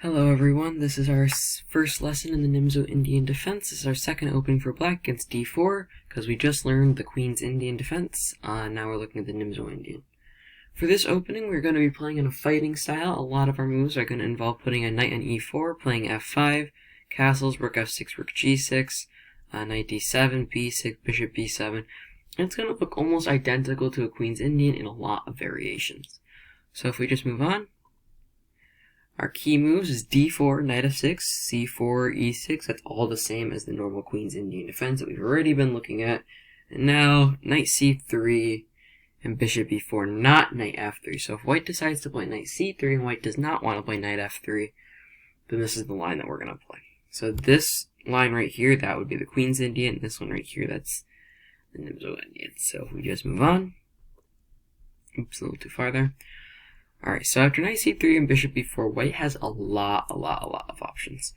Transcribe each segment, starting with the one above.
Hello everyone, this is our first lesson in the Nimzo-Indian defense. This is our second opening for black against d4, because we just learned the Queen's Indian defense. Now we're looking at the Nimzo-Indian. For this opening, we're going to be playing in a fighting style. A lot of our moves are going to involve putting a knight on e4, playing f5, castles, rook f6, rook g6, knight d7, b6, bishop b7. And it's going to look almost identical to a Queen's Indian in a lot of variations. So if we just move on, our key moves is d4, knight f6, c4, e6. That's all the same as the normal Queen's Indian defense that we've already been looking at. And now, knight c3 and bishop e4, not knight f3. So if white decides to play knight c3 and white does not want to play knight f3, then this is the line that we're going to play. So this line right here, that would be the Queen's Indian. This one right here, that's the Nimzo-Indian. So if we just move on. Oops, a little too far there. Alright, so after knight c3 and bishop b4, white has a lot of options.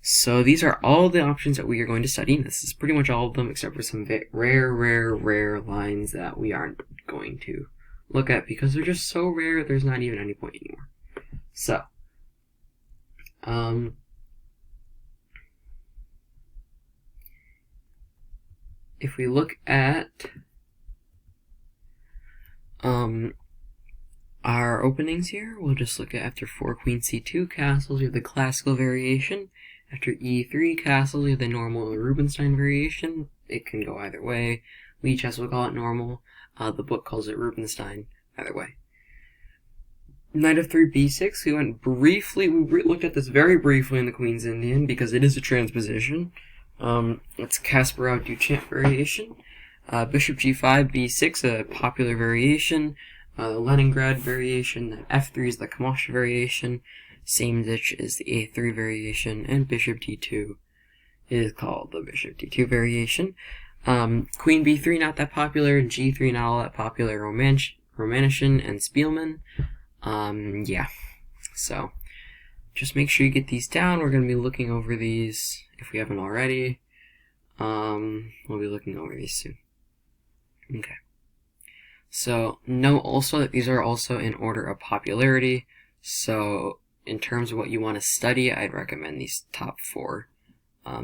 So these are all the options that we are going to study. This is pretty much all of them, except for some rare lines that we aren't going to look at because they're just so rare, there's not even any point anymore. So, if we look at our openings here, we'll just look at after 4 queen c2 castles, we have the classical variation. After e3 castles, we have the normal Rubenstein variation. It can go either way. We chess will call it normal. The book calls it Rubenstein. Either way. Knight f3 b6, we went briefly, we looked at this very briefly in the Queen's Indian because it is a transposition. It's Kasparov-Duchamp variation. Bishop g5 b6, a popular variation. The Leningrad variation, the f3 is the Kamash variation, same ditch is the a3 variation, and bishop d2 is called the bishop d2 variation. Queen b3 not that popular, g3 not all that popular, Romanishin and Spielman. Yeah, so just make sure you get these down. We're going to be looking over these if we haven't already. We'll be looking over these soon. Okay. So note also that these are also in order of popularity. So in terms of what you want to study, I'd recommend these top 4.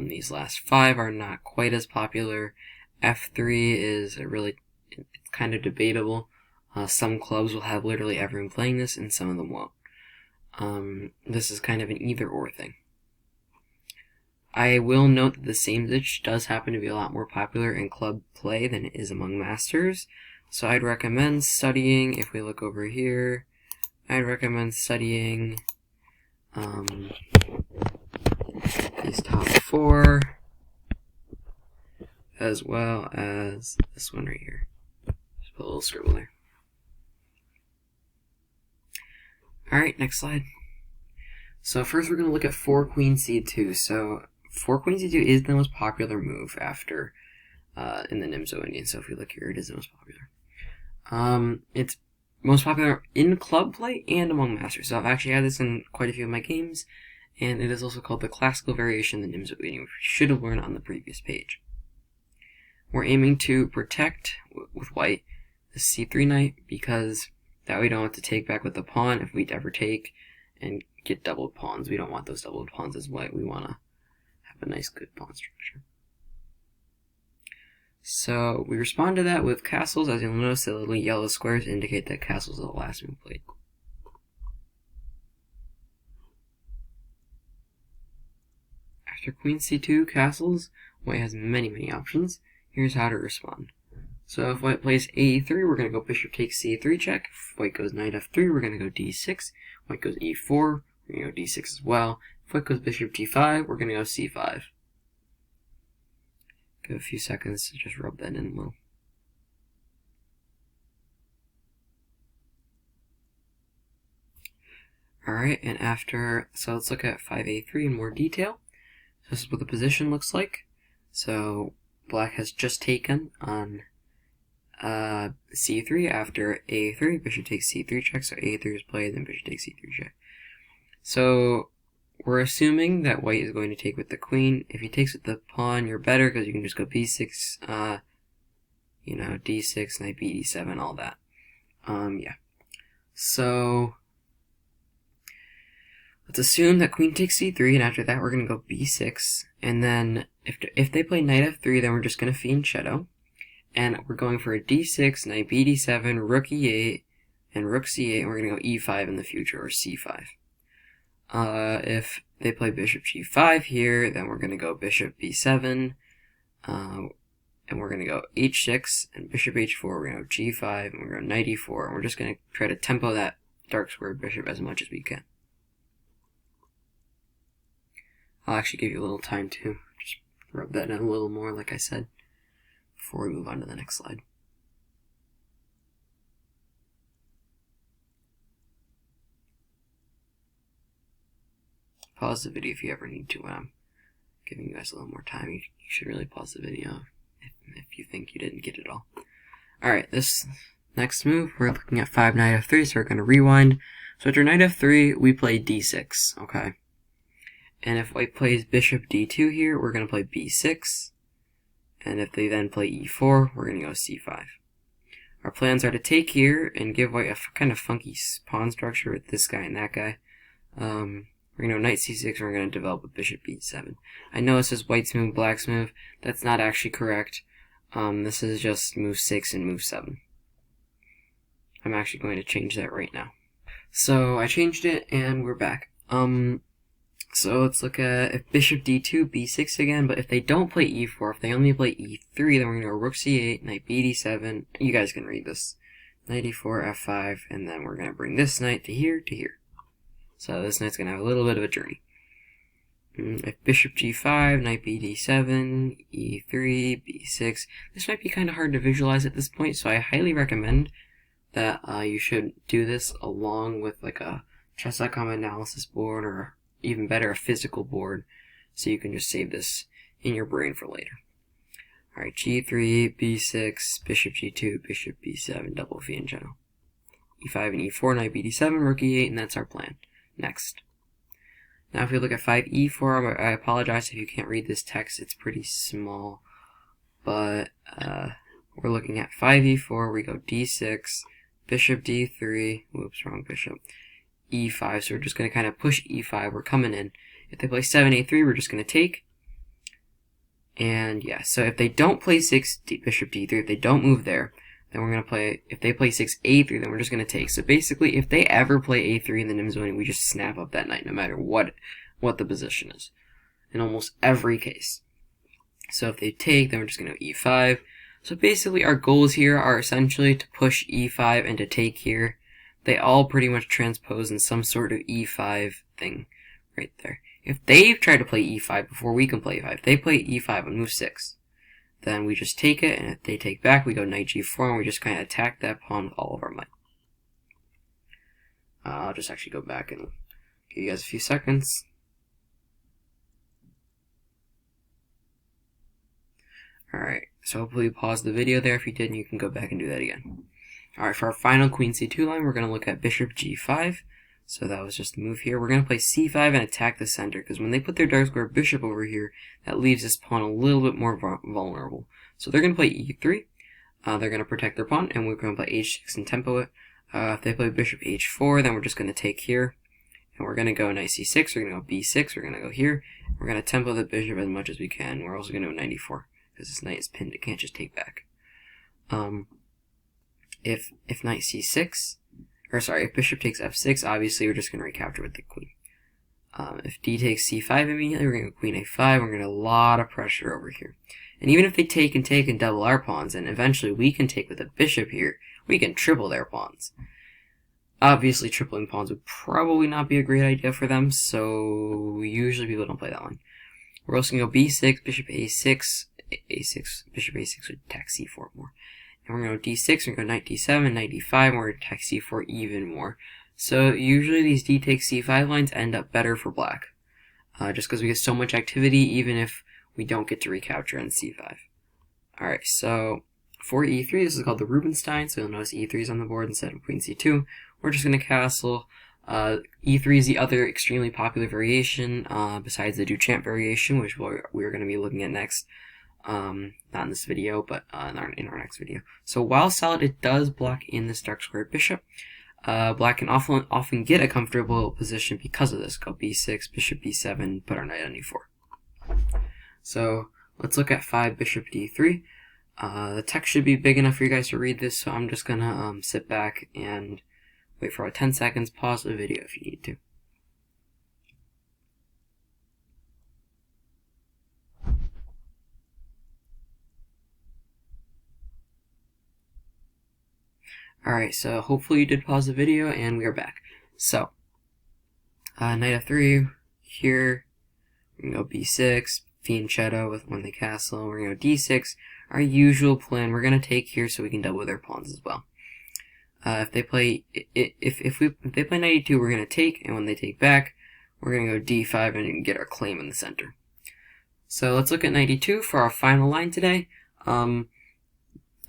These last 5 are not quite as popular. F3 is it's kind of debatable. Some clubs will have literally everyone playing this, and some of them won't. This is kind of an either-or thing. I will note that the same ditch does happen to be a lot more popular in club play than it is among masters. So I'd recommend studying, if we look over here, I'd recommend studying these top 4, as well as this one right here. Just put a little scribble there. Alright, next slide. So first we're going to look at 4 queen c2. So 4 queen c2 is the most popular move after in the Nimzo-Indian. So if we look here, it is the most popular. It's most popular in club play and among masters. So I've actually had this in quite a few of my games, and it is also called the classical variation, the Nimzo-Indian, which we should have learned on the previous page. We're aiming to protect with white the c3 knight, because that we don't have to take back with the pawn if we ever take and get doubled pawns. We don't want those doubled pawns as white. We want to have a nice good pawn structure. So we respond to that with castles. As you'll notice, the little yellow squares indicate that castles are the last move played. After queen c2 castles, white has many options. Here's how to respond. So if white plays a3, we're going to go bishop takes c3 check. If white goes knight f3, we're going to go d6. White goes e4, we're going to go d6 as well. If white goes bishop g5, we're going to go c5. Give a few seconds to just rub that in a little. Alright, and so let's look at 5a3 in more detail. So this is what the position looks like. So black has just taken on c3 after a3, bishop takes c3 check, so a3 is played, then bishop takes c3 check. So we're assuming that white is going to take with the queen. If he takes with the pawn, you're better because you can just go b6, d6, knight b, d7, all that. Yeah. So Let's assume that queen takes c3, and after that we're going to go b6, and then if they play knight f3, then we're just going to fianchetto, and we're going for a d6, knight b d7, rook e8, and rook c8, and we're going to go e5 in the future, or c5. If they play bishop g5 here, then we're going to go bishop b7, and we're going to go h6, and bishop h4, we're going to go g5, and we're going to go knight e4, and we're just going to try to tempo that dark squared bishop as much as we can. I'll actually give you a little time to just rub that in a little more, like I said, before we move on to the next slide. Pause the video if you ever need to when I'm giving you guys a little more time. You should really pause the video if you think you didn't get it all. Alright, this next move, we're looking at 5 knight f3, so we're going to rewind. So after knight f3, we play d6, okay? And if white plays bishop d2 here, we're going to play b6. And if they then play e4, we're going to go c5. Our plans are to take here and give white a kind of funky pawn structure with this guy and that guy. We're going to go knight c6, and we're going to develop a bishop b7. I know this is white's move, black's move. That's not actually correct. This is just move 6 and move 7. I'm actually going to change that right now. So I changed it, and we're back. So let's look at if bishop d2, b6 again, but if they don't play e4, if they only play e3, then we're going to go rook c8, knight b d7, you guys can read this, knight e4, f5, and then we're going to bring this knight to here, to here. So this knight's going to have a little bit of a journey. If bishop g5, knight b d7, e3, b6, this might be kind of hard to visualize at this point, so I highly recommend that you should do this along with like a chess.com analysis board, or even better, a physical board, so you can just save this in your brain for later. Alright, g3, b6, bishop g2, bishop b7, double fianchetto. e5 and e4, knight b d7, rook e8, and that's our plan. Next. Now if we look at 5e4, I apologize if you can't read this text, it's pretty small, but we're looking at 5e4, we go d6, bishop d3, whoops, wrong bishop, e5, so we're just going to kind of push e5, we're coming in. If they play 7a3, we're just going to take. And yeah, so if they don't play 6 bishop d3, if they don't move there, then we're going to play, if they play 6a3, then we're just going to take. So basically, if they ever play a3 in the Nimzo-Indian, we just snap up that knight, no matter what the position is, in almost every case. So if they take, then we're just going to go e5. So basically, our goals here are essentially to push e5 and to take here. They all pretty much transpose in some sort of e5 thing right there. If they try to play e5 before we can play e5, if they play e5 on move 6, then we just take it, and if they take back, we go knight g4, and we just kind of attack that pawn with all of our might. I'll just actually go back and give you guys a few seconds. Alright, so hopefully you paused the video there. If you didn't, you can go back and do that again. Alright, for our final queen c2 line, we're going to look at bishop g5. So that was just a move here. We're going to play c5 and attack the center, because when they put their dark square bishop over here, that leaves this pawn a little bit more vulnerable. So they're going to play e3. They're going to protect their pawn, and we're going to play h6 and tempo it. If they play bishop h4, then we're just going to take here. And we're going to go knight c6, we're going to go b6, we're going to go here. We're going to tempo the bishop as much as we can. We're also going to go knight e4, because this knight is pinned, it can't just take back. If knight c6, or sorry, if bishop takes f6, obviously we're just going to recapture with the queen. If d takes c5 immediately, we're going to go queen a5, we're going to get a lot of pressure over here. And even if they take and double our pawns, and eventually we can take with a bishop here, we can triple their pawns. Obviously, tripling pawns would probably not be a great idea for them, so usually people don't play that one. We're also going to go b6, bishop a6, bishop a6 would attack c4 more. And we're going to go d6, we're going to go knight d7, knight d5, and we're going to attack c4 even more. So usually these d takes c5 lines end up better for black, just because we get so much activity, even if we don't get to recapture on c5. Alright, so for e3, this is called the Rubenstein, so you'll notice e3 is on the board instead of queen c2. We're just going to castle. E3 is the other extremely popular variation, besides the Duchamp variation, which we're going to be looking at next. Not in this video, but in our next video. So while solid, it does block in this dark squared bishop. Black can often get a comfortable position because of this. Go b6, bishop b7, put our knight on e4. So let's look at 5, bishop d3. The text should be big enough for you guys to read this, so I'm just gonna sit back and wait for about 10 seconds, pause the video if you need to. Alright, so hopefully you did pause the video, and we are back. So, knight f3, here, we're going to go b6, fianchetto with one the castle, we're going to go d6, our usual plan, we're going to take here so we can double their pawns as well. If they play knight e2, we're going to take, and when they take back, we're going to go d5 and get our claim in the center. So let's look at knight e2 for our final line today.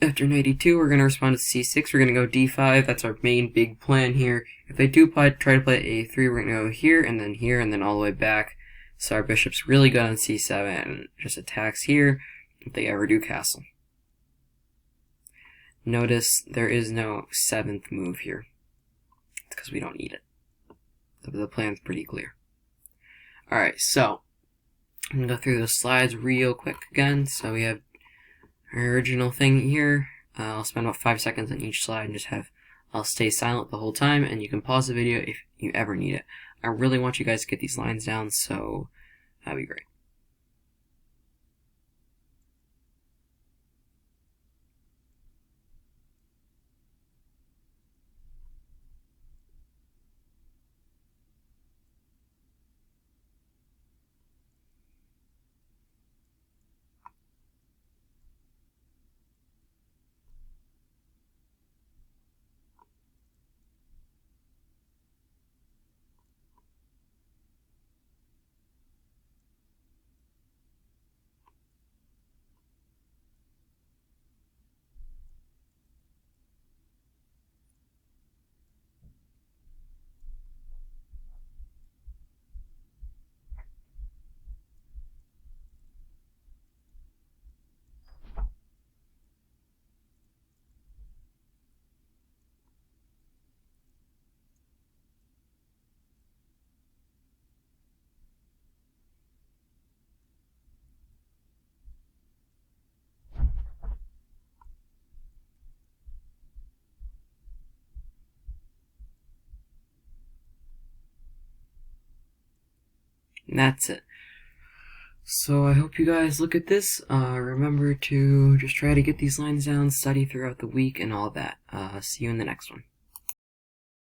After knight e2, we're going to respond to c6. We're going to go d5. That's our main big plan here. If they do try to play a3, we're going to go here, and then all the way back. So our bishop's really good on c7 and just attacks here if they ever do castle. Notice there is no 7th move here. It's because we don't need it. The plan's pretty clear. Alright, so I'm going to go through those slides real quick again. So we have our original thing here. I'll spend about 5 seconds on each slide and I'll stay silent the whole time, and you can pause the video if you ever need it. I really want you guys to get these lines down, so that'd be great. And that's it. So I hope you guys look at this. Remember to just try to get these lines down, study throughout the week, and all that. See you in the next one.